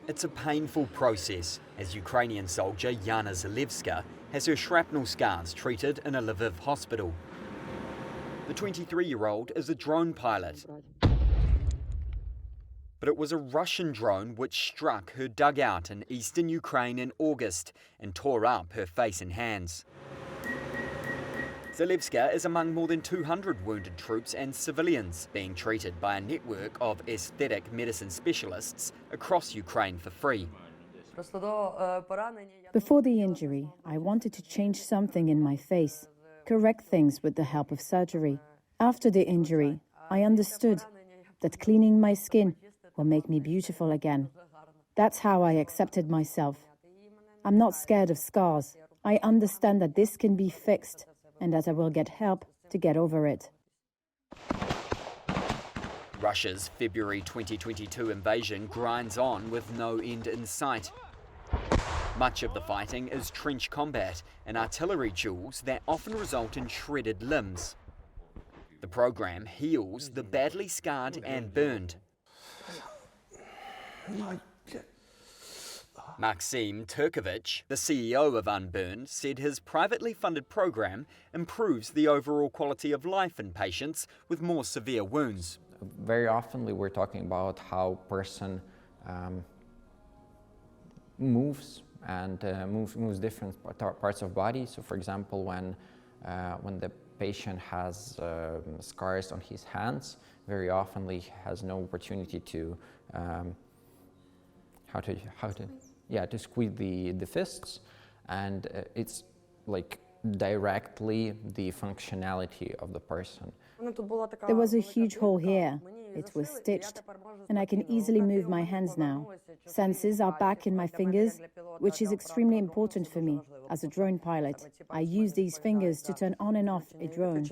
It's a painful process as Ukrainian soldier Yana Zalewska has her shrapnel scars treated in a Lviv hospital. The 23-year-old is a drone pilot. But it was a Russian drone which struck her dugout in eastern Ukraine in August and tore up her face and hands. Zalewska is among more than 200 wounded troops and civilians being treated by a network of aesthetic medicine specialists across Ukraine for free. Before the injury, I wanted to change something in my face, correct things with the help of surgery. After the injury, I understood that cleaning my skin will make me beautiful again. That's how I accepted myself. I'm not scared of scars. I understand that this can be fixed and that I will get help to get over it. Russia's February 2022 invasion grinds on with no end in sight. Much of the fighting is trench combat and artillery duels that often result in shredded limbs. The program heals the badly scarred and burned. Maxim Turkovich, the CEO of Unburned, said his privately funded program improves the overall quality of life in patients with more severe wounds. Very often we're talking about how a person moves and moves different parts of body. So, for example, when the patient has scars on his hands, very often he has no opportunity to to squeeze the fists, and it's like directly the functionality of the person. There was a huge hole here. It was stitched, and I can easily move my hands now. Senses are back in my fingers, which is extremely important for me. As a drone pilot, I use these fingers to turn on and off a drone.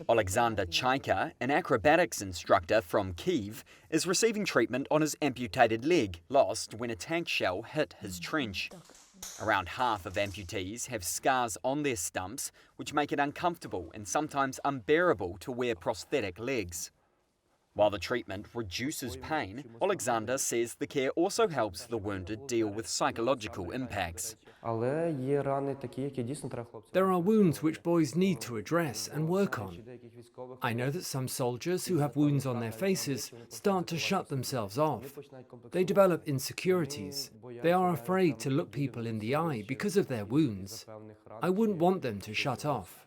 Alexander Chaika, an acrobatics instructor from Kyiv, is receiving treatment on his amputated leg, lost when a tank shell hit his trench. Around half of amputees have scars on their stumps, which make it uncomfortable and sometimes unbearable to wear prosthetic legs. While the treatment reduces pain, Alexander says the care also helps the wounded deal with psychological impacts. There are wounds which boys need to address and work on. I know that some soldiers who have wounds on their faces start to shut themselves off. They develop insecurities. They are afraid to look people in the eye because of their wounds. I wouldn't want them to shut off.